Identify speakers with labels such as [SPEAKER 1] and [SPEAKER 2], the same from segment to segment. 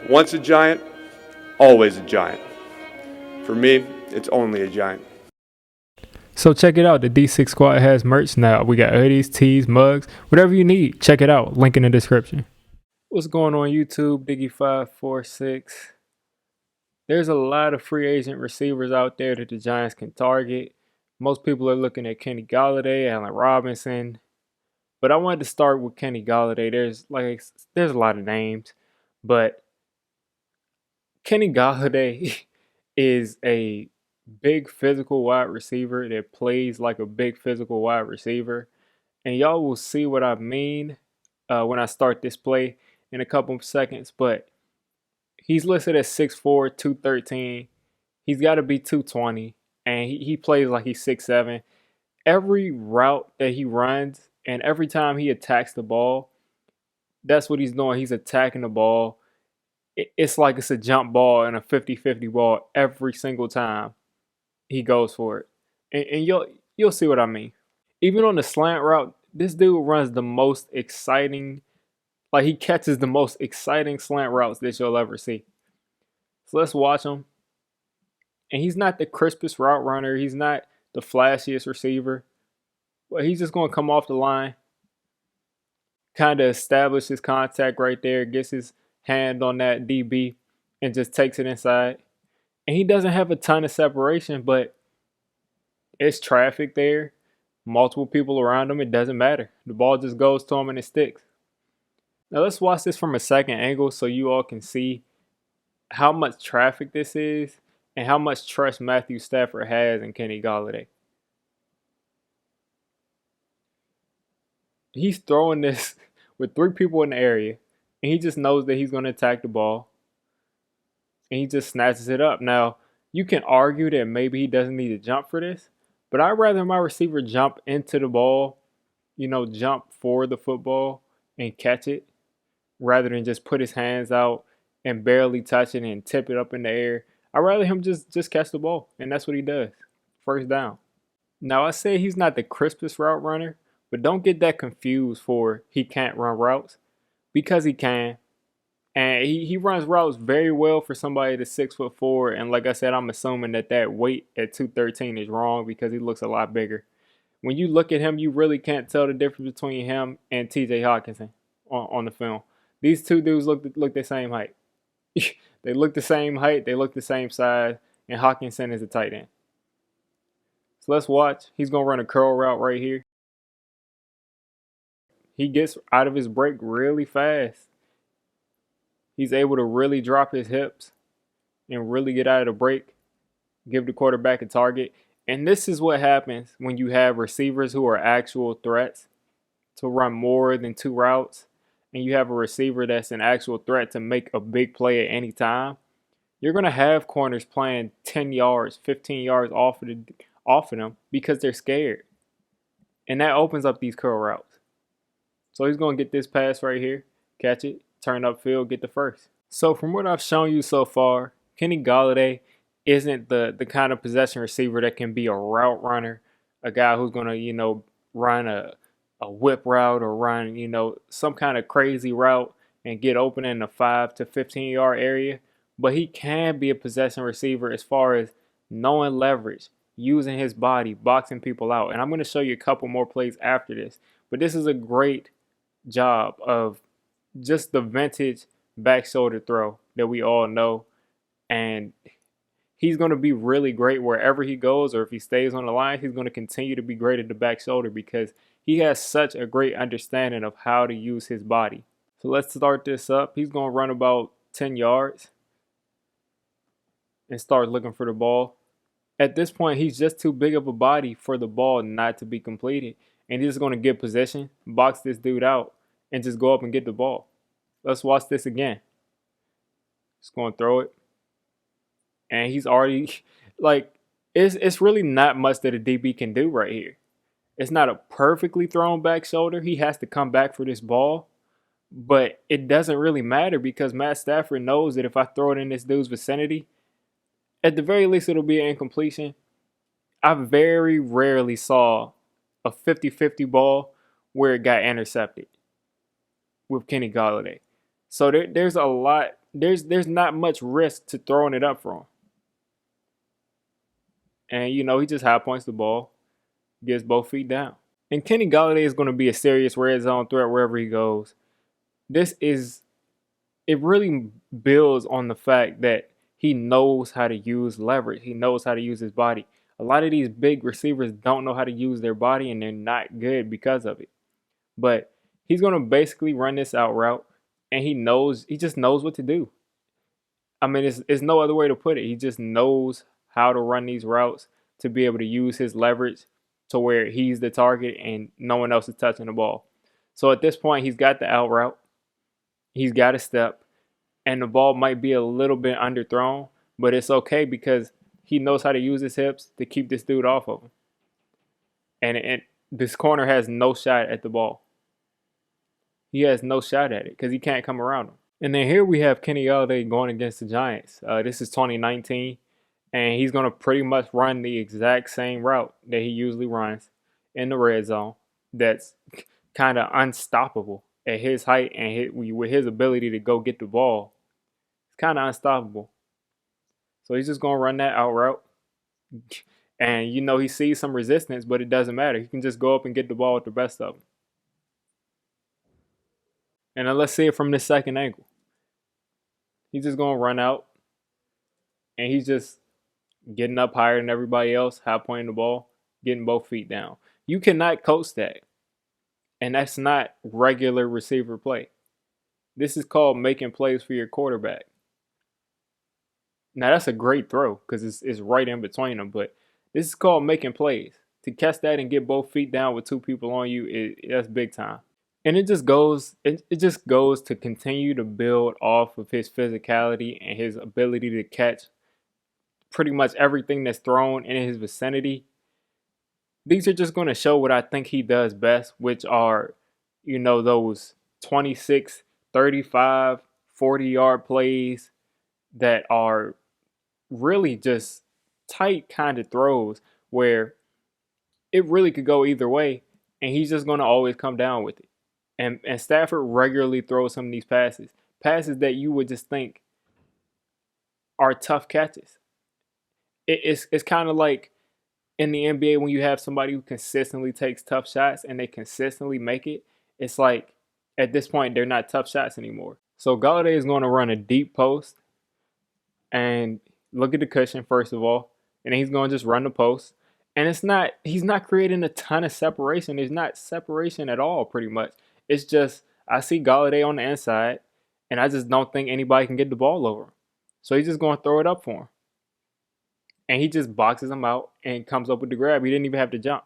[SPEAKER 1] Once a giant, always a giant. For me, it's only a giant.
[SPEAKER 2] So check it out. The D6 Squad has merch now. We got hoodies, tees, mugs, whatever you need. Check it out. Link in the description. What's going on YouTube? Diggy546. There's a lot of free agent receivers out there that the Giants can target. Most people are looking at Kenny Golladay, Allen Robinson. But I wanted to start with Kenny Golladay. There's a lot of names, but Kenny Golladay is a big physical wide receiver that plays like a big physical wide receiver. And y'all will see what I mean when I start this play in a couple of seconds. But he's listed as 6'4", 213. He's got to be 220. And he plays like he's 6'7". Every route that he runs and every time he attacks the ball, that's what he's doing. He's attacking the ball. It's like it's a jump ball and a 50-50 ball every single time he goes for it. And you'll see what I mean. Even on the slant route, this dude runs the most exciting, like he catches the most exciting slant routes that you'll ever see. So let's watch him. And he's not the crispest route runner. He's not the flashiest receiver. But he's just going to come off the line, kind of establish his contact right there, gets his hand on that DB, and just takes it inside. And he doesn't have a ton of separation, but it's traffic there. Multiple people around him. It doesn't matter. The ball just goes to him and it sticks. Now let's watch this from a second angle so you all can see how much traffic this is and how much trust Matthew Stafford has in Kenny Golladay. He's throwing this with 3 people in the area, and he just knows that he's going to attack the ball, and he just snatches it up. Now, you can argue that maybe he doesn't need to jump for this, but I'd rather my receiver jump into the ball, jump for the football and catch it, rather than just put his hands out and barely touch it and tip it up in the air. I'd rather him just catch the ball, and that's what he does. First down. Now, I say he's not the crispest route runner, but don't get that confused for he can't run routes, because he can. And he runs routes very well for somebody that's 6'4". And like I said, I'm assuming that weight at 213 is wrong because he looks a lot bigger. When you look at him, you really can't tell the difference between him and TJ Hawkinson on the film. These two dudes look the same height. They look the same height. They look the same size. And Hawkinson is a tight end. So let's watch. He's going to run a curl route right here. He gets out of his break really fast. He's able to really drop his hips and really get out of the break, give the quarterback a target. And this is what happens when you have receivers who are actual threats to run more than 2 routes, and you have a receiver that's an actual threat to make a big play at any time. You're going to have corners playing 10 yards, 15 yards off of them because they're scared. And that opens up these curl routes. So he's going to get this pass right here, catch it, turn upfield, get the first. So from what I've shown you so far, Kenny Golladay isn't the kind of possession receiver that can be a route runner, a guy who's going to, run a whip route or run, some kind of crazy route and get open in the 5 to 15 yard area. But he can be a possession receiver as far as knowing leverage, using his body, boxing people out. And I'm going to show you a couple more plays after this. But this is a great job of just the vintage back shoulder throw that we all know. And he's going to be really great wherever he goes, or if he stays on the line, he's going to continue to be great at the back shoulder because he has such a great understanding of how to use his body. So let's start this up. He's going to run about 10 yards and start looking for the ball. At this point, he's just too big of a body for the ball not to be completed. And he's just going to get possession, box this dude out, and just go up and get the ball. Let's watch this again. Just going to throw it. And he's already, it's really not much that a DB can do right here. It's not a perfectly thrown back shoulder. He has to come back for this ball. But it doesn't really matter because Matt Stafford knows that if I throw it in this dude's vicinity, at the very least it'll be an incompletion. I very rarely saw a 50-50 ball where it got intercepted with Kenny Golladay. So there's a lot there's not much risk to throwing it up for him. And he just high points the ball, gets both feet down. And Kenny Golladay is going to be a serious red zone threat wherever he goes. It really builds on the fact that he knows how to use leverage. He knows how to use his body. A lot of these big receivers don't know how to use their body, and they're not good because of it. But he's going to basically run this out route, and he just knows what to do. I mean, it's no other way to put it. He just knows how to run these routes to be able to use his leverage to where he's the target and no one else is touching the ball. So at this point, he's got the out route. He's got a step, and the ball might be a little bit underthrown, but it's okay because he knows how to use his hips to keep this dude off of him. And this corner has no shot at the ball. He has no shot at it because he can't come around him. And then here we have Kenny Golladay going against the Giants. This is 2019, and he's going to pretty much run the exact same route that he usually runs in the red zone. That's kind of unstoppable at his height and with his ability to go get the ball. It's kind of unstoppable. So he's just going to run that out route. And, he sees some resistance, but it doesn't matter. He can just go up and get the ball with the best of them. And then let's see it from this second angle. He's just going to run out. And he's just getting up higher than everybody else, high pointing the ball, getting both feet down. You cannot coach that. And that's not regular receiver play. This is called making plays for your quarterback. Now, that's a great throw because it's right in between them. But this is called making plays. To catch that and get both feet down with two people on you, that's big time. And it just goes to continue to build off of his physicality and his ability to catch pretty much everything that's thrown in his vicinity. These are just going to show what I think he does best, which are, those 26, 35, 40-yard plays that are really just tight kind of throws where it really could go either way, and he's just going to always come down with it. And Stafford regularly throws some of these passes that you would just think are tough catches. It's kind of like in the NBA when you have somebody who consistently takes tough shots and they consistently make it. It's like at this point they're not tough shots anymore. So Golladay is going to run a deep post and look at the cushion first of all, and then he's going to just run the post. And he's not creating a ton of separation. There's not separation at all, pretty much. It's just, I see Golladay on the inside, and I just don't think anybody can get the ball over him. So he's just going to throw it up for him. And he just boxes him out and comes up with the grab. He didn't even have to jump.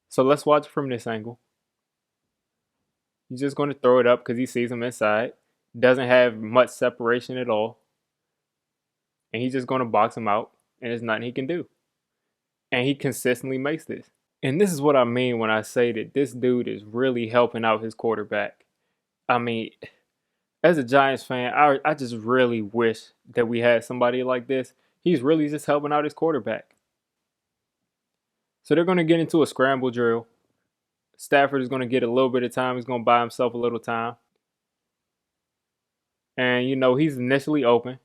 [SPEAKER 2] So let's watch it from this angle. He's just going to throw it up because he sees him inside. Doesn't have much separation at all. And he's just going to box him out, and there's nothing he can do. And he consistently makes this. And this is what I mean when I say that this dude is really helping out his quarterback. I mean, as a Giants fan, I just really wish that we had somebody like this. He's really just helping out his quarterback. So they're going to get into a scramble drill. Stafford is going to get a little bit of time. He's going to buy himself a little time. And, he's initially open,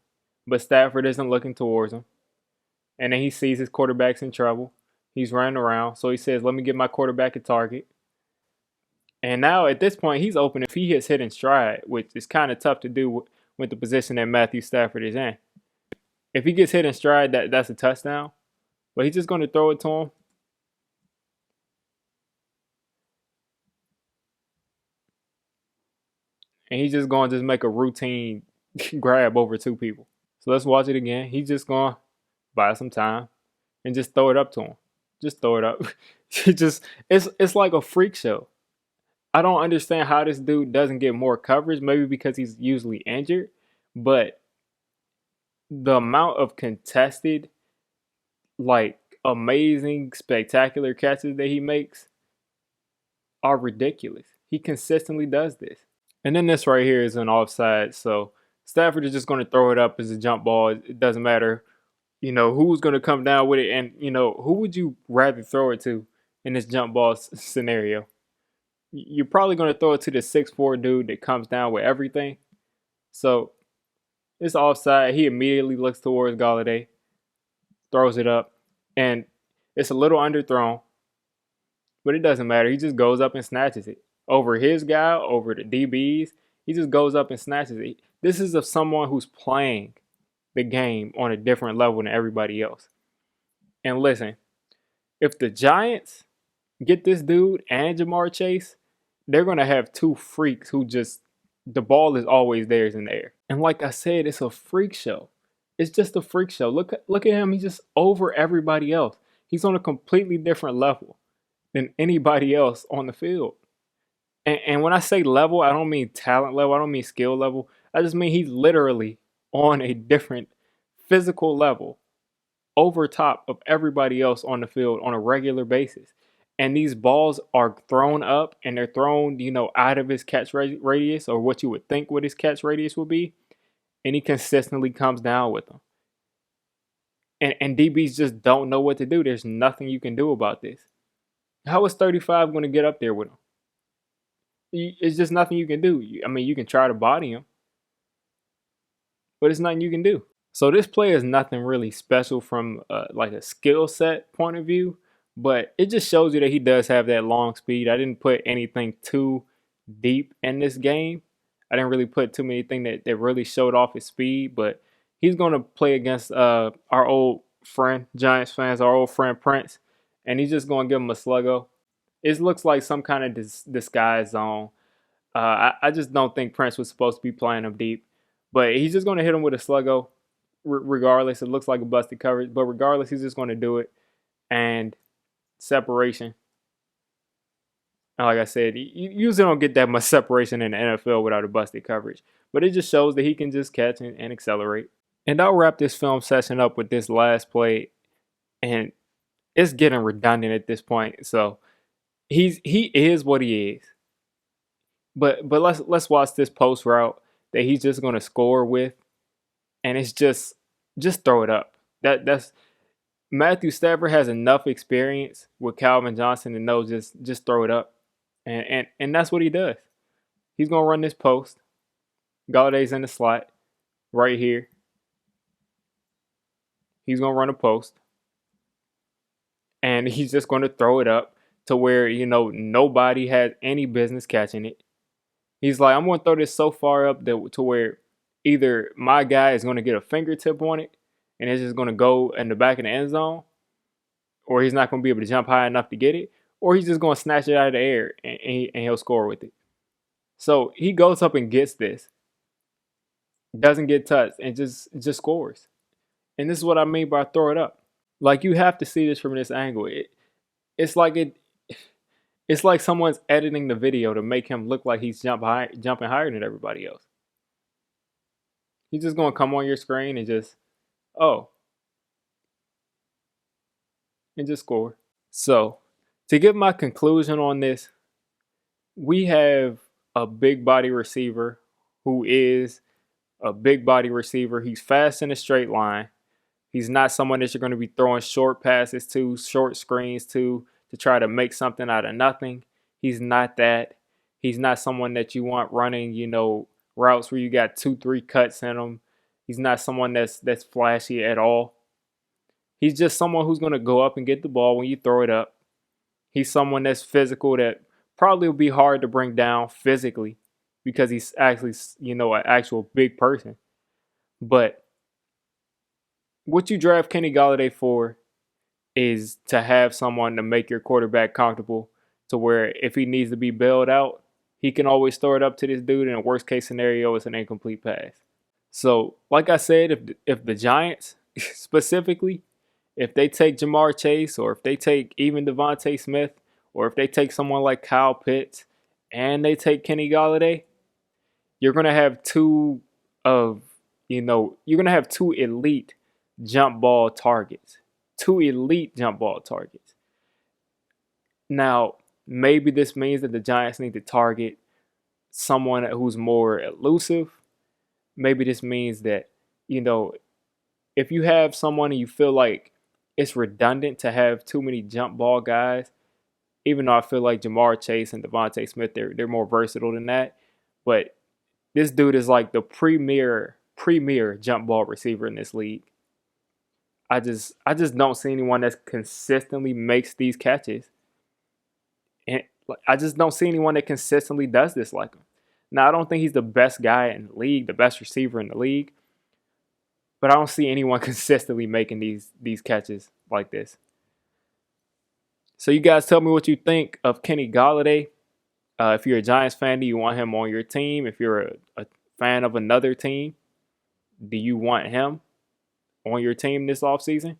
[SPEAKER 2] but Stafford isn't looking towards him. And then he sees his quarterback's in trouble. He's running around. So he says, let me get my quarterback a target. And now at this point, he's open if he gets hit in stride, which is kind of tough to do with the position that Matthew Stafford is in. If he gets hit in stride, that's a touchdown. But he's just going to throw it to him. And he's just going to make a routine grab over two people. So let's watch it again. He's just going to buy some time and just throw it up to him. Just throw it up. It's like a freak show. I don't understand how this dude doesn't get more coverage. Maybe because he's usually injured. But the amount of contested, amazing, spectacular catches that he makes are ridiculous. He consistently does this. And then this right here is an offside. So Stafford is just going to throw it up as a jump ball. It doesn't matter, who's going to come down with it. And, who would you rather throw it to in this jump ball scenario? You're probably going to throw it to the 6'4" dude that comes down with everything. So It's offside. He immediately looks towards Golladay, throws it up, and it's a little underthrown, but it doesn't matter. He just goes up and snatches it over his guy, over the DBs. He just goes up and snatches it. This is of someone who's playing the game on a different level than everybody else. And listen, if the Giants get this dude and Jamar Chase, they're going to have two freaks who just, the ball is always theirs in the air. And like I said, it's a freak show. It's just a freak show. Look at him. He's just over everybody else. He's on a completely different level than anybody else on the field. And when I say level, I don't mean talent level. I don't mean skill level. I just mean he's literally on a different physical level over top of everybody else on the field on a regular basis. And these balls are thrown up and they're thrown, out of his catch radius, or what you would think what his catch radius would be. And he consistently comes down with them. And DBs just don't know what to do. There's nothing you can do about this. How is 35 going to get up there with him? It's just nothing you can do. I mean, you can try to body him, but it's nothing you can do. So this play is nothing really special from like a skill set point of view, but it just shows you that he does have that long speed. I didn't put anything too deep in this game. I didn't really put too many things that really showed off his speed, but he's going to play against our old friend, Giants fans, our old friend Prince, and he's just going to give him a sluggo. It looks like some kind of disguise zone. I just don't think Prince was supposed to be playing him deep, but he's just going to hit him with a sluggo. Regardless, it looks like a busted coverage, but regardless, he's just going to do it. And separation. And like I said, you usually don't get that much separation in the NFL without a busted coverage, but it just shows that he can just catch and accelerate. And I'll wrap this film session up with this last play, and it's getting redundant at this point. So he is what he is. But let's watch this post route that he's just going to score with, and it's just throw it up. That's Matthew Stafford has enough experience with Calvin Johnson to know just throw it up, and that's what he does. He's gonna run this post. Galladay's in the slot right here. He's gonna run a post, and he's just gonna throw it up to where nobody has any business catching it. He's like, I'm gonna throw this so far up to where either my guy is gonna get a fingertip on it, and it's just going to go in the back of the end zone, or he's not going to be able to jump high enough to get it, or he's just going to snatch it out of the air and he'll score with it. So he goes up and gets this, doesn't get touched, and just scores. And this is what I mean by throw it up. Like, you have to see this from this angle. It's like someone's editing the video to make him look like he's jumping higher than everybody else. He's just going to come on your screen and just and just score. So, to give my conclusion on this, we have a big body receiver who is a big body receiver. He's fast in a straight line. He's not someone that you're going to be throwing short passes to, short screens to try to make something out of nothing. He's not that. He's not someone that you want running, routes where you got 2-3 cuts in them. He's not someone that's flashy at all. He's just someone who's going to go up and get the ball when you throw it up. He's someone that's physical that probably will be hard to bring down physically because he's actually, an actual big person. But what you draft Kenny Golladay for is to have someone to make your quarterback comfortable to where if he needs to be bailed out, he can always throw it up to this dude. In a worst case scenario, it's an incomplete pass. So, like I said, if the Giants specifically, if they take Jamar Chase, or if they take even Devontae Smith, or if they take someone like Kyle Pitts and they take Kenny Golladay, you're going to have two elite jump ball targets. Two elite jump ball targets. Now, maybe this means that the Giants need to target someone who's more elusive. Maybe this means that, if you have someone and you feel like it's redundant to have too many jump ball guys, even though I feel like Jamar Chase and Devontae Smith, they're more versatile than that. But this dude is like the premier premier jump ball receiver in this league. I just don't see anyone that consistently makes these catches. And I just don't see anyone that consistently does this like him. Now, I don't think he's the best guy in the league, the best receiver in the league, but I don't see anyone consistently making these catches like this. So you guys tell me what you think of Kenny Golladay. If you're a Giants fan, do you want him on your team? If you're a fan of another team, do you want him on your team this offseason?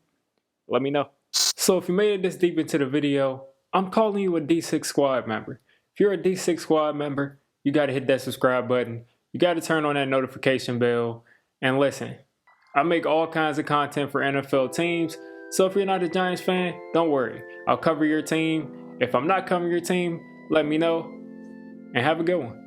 [SPEAKER 2] Let me know. So if you made it this deep into the video, I'm calling you a D6 squad member. If you're a D6 squad member, you got to hit that subscribe button. You got to turn on that notification bell. And listen, I make all kinds of content for NFL teams. So if you're not a Giants fan, don't worry. I'll cover your team. If I'm not covering your team, let me know. And have a good one.